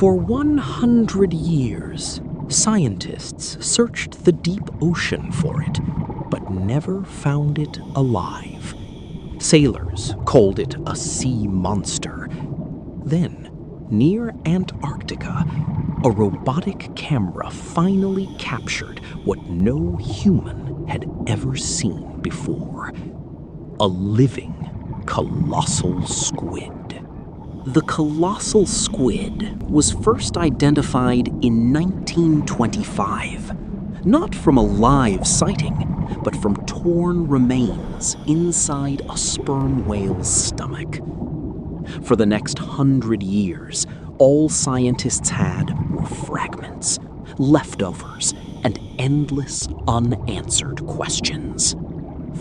For 100 years, scientists searched the deep ocean for it, but never found it alive. Sailors called it a sea monster. Then, near Antarctica, a robotic camera finally captured what no human had ever seen before: a living colossal squid. The colossal squid was first identified in 1925, not from a live sighting, but from torn remains inside a sperm whale's stomach. For the next 100 years, all scientists had were fragments, leftovers, and endless unanswered questions.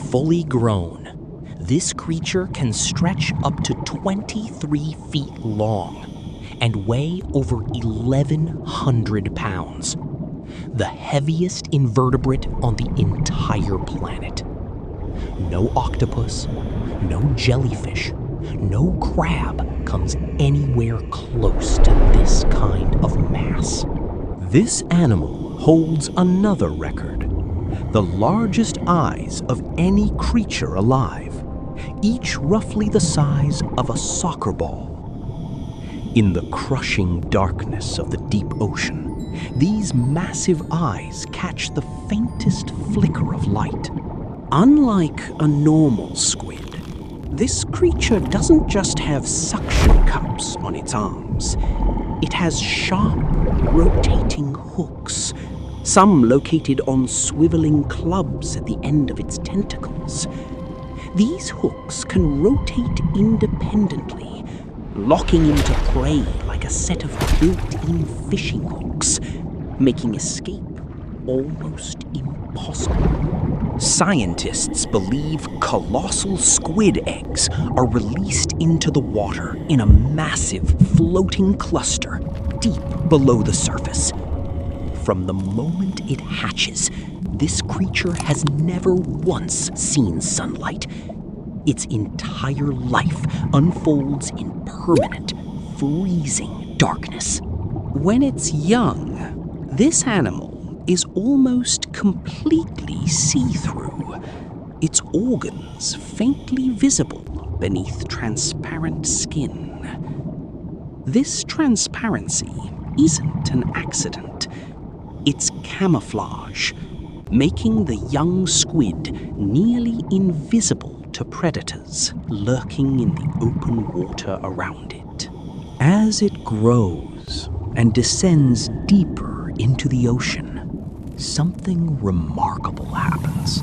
Fully grown, this creature can stretch up to 23 feet long and weigh over 1,100 pounds, the heaviest invertebrate on the entire planet. No octopus, no jellyfish, no crab comes anywhere close to this kind of mass. This animal holds another record: the largest eyes of any creature alive, each roughly the size of a soccer ball. In the crushing darkness of the deep ocean, these massive eyes catch the faintest flicker of light. Unlike a normal squid, this creature doesn't just have suction cups on its arms. It has sharp, rotating hooks, some located on swiveling clubs at the end of its tentacles. These hooks can rotate independently, locking into prey like a set of built-in fishing hooks, making escape almost impossible. Scientists believe colossal squid eggs are released into the water in a massive floating cluster deep below the surface. From the moment it hatches, this creature has never once seen sunlight. Its entire life unfolds in permanent, freezing darkness. When it's young, this animal is almost completely see-through, its organs faintly visible beneath transparent skin. This transparency isn't an accident. It's camouflage, making the young squid nearly invisible to predators lurking in the open water around it. As it grows and descends deeper into the ocean, something remarkable happens.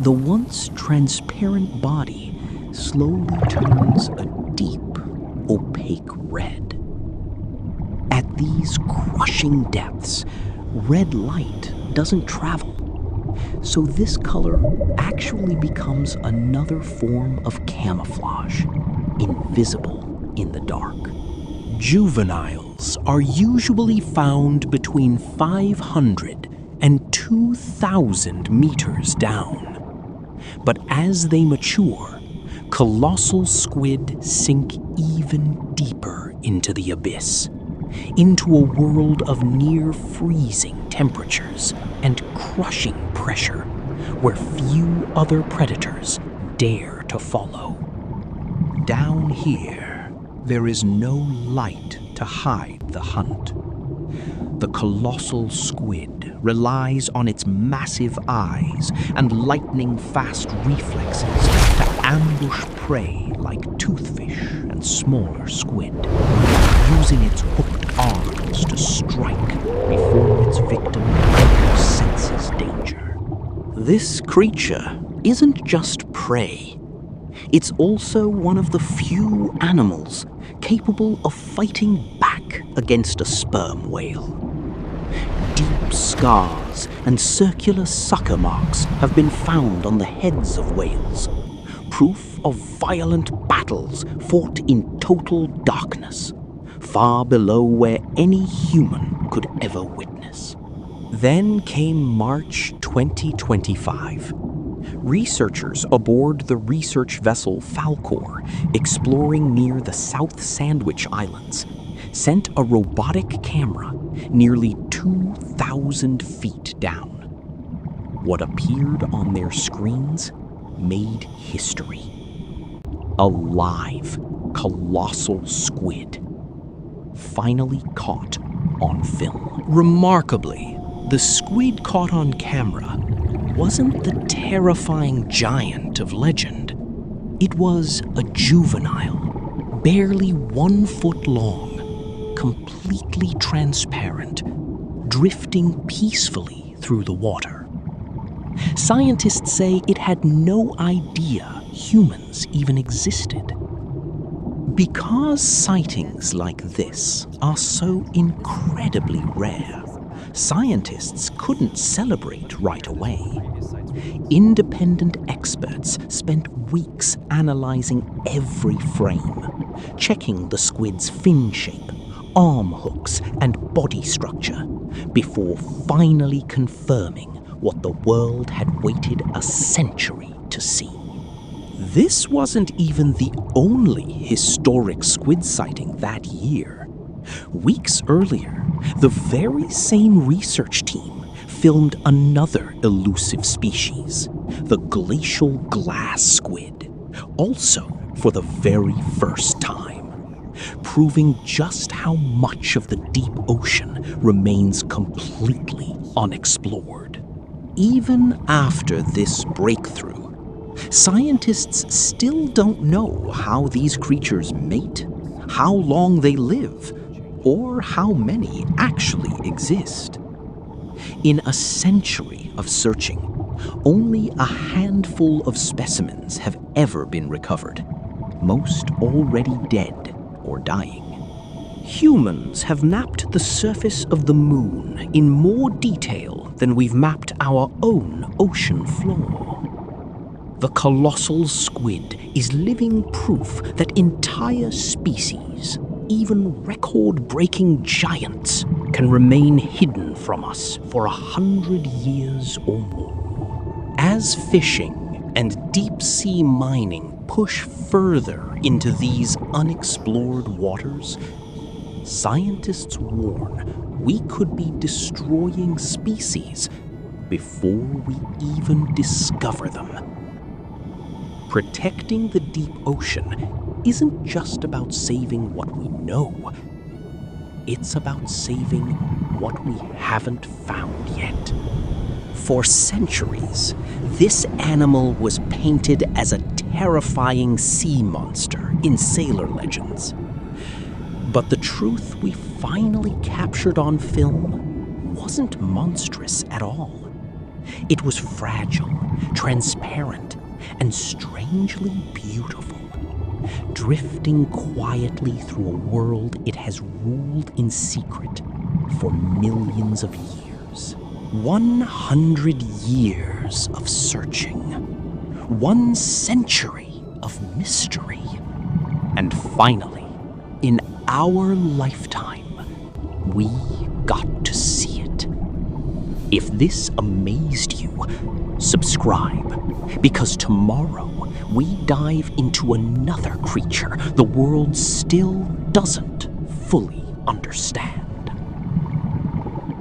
The once transparent body slowly turns a deep, opaque red. At these crushing depths, red light doesn't travel, so this color actually becomes another form of camouflage, invisible in the dark. Juveniles are usually found between 500 and 2,000 meters down. But as they mature, colossal squid sink even deeper into the abyss, into a world of near-freezing temperatures and crushing pressure, where few other predators dare to follow. Down here, there is no light to hide the hunt. The colossal squid relies on its massive eyes and lightning-fast reflexes to ambush prey like toothfish and smaller squid, using its hooked arms to strike before its victim ever senses danger. This creature isn't just prey. It's also one of the few animals capable of fighting back against a sperm whale. Deep scars and circular sucker marks have been found on the heads of whales, proof of violent battles fought in total darkness, far below where any human could ever witness. Then came March 2025. Researchers aboard the research vessel Falkor, exploring near the South Sandwich Islands, sent a robotic camera nearly 2,000 feet down. What appeared on their screens made history. A live, colossal squid, finally caught on film. Remarkably, the squid caught on camera wasn't the terrifying giant of legend. It was a juvenile, barely 1 foot long, completely transparent, drifting peacefully through the water. Scientists say it had no idea humans even existed. Because sightings like this are so incredibly rare, scientists couldn't celebrate right away. Independent experts spent weeks analyzing every frame, checking the squid's fin shape, arm hooks, and body structure, before finally confirming what the world had waited a century to see. This wasn't even the only historic squid sighting that year. Weeks earlier, the very same research team filmed another elusive species, the glacial glass squid, also for the very first time, proving just how much of the deep ocean remains completely unexplored. Even after this breakthrough, scientists still don't know how these creatures mate, how long they live, or how many actually exist. In a century of searching, only a handful of specimens have ever been recovered, most already dead or dying. Humans have mapped the surface of the moon in more detail than we've mapped our own ocean floor. The colossal squid is living proof that entire species, even record-breaking giants, can remain hidden from us for 100 years or more. As fishing and deep-sea mining push further into these unexplored waters, scientists warn we could be destroying species before we even discover them. Protecting the deep ocean isn't just about saving what we know. It's about saving what we haven't found yet. For centuries, this animal was painted as a terrifying sea monster in sailor legends. But the truth we finally captured on film wasn't monstrous at all. It was fragile, transparent, and strangely beautiful, drifting quietly through a world it has ruled in secret for millions of years. 100 years of searching, 1 century of mystery, and finally, in our lifetime, we got to see it. If this amazed you, subscribe, because tomorrow we dive into another creature the world still doesn't fully understand.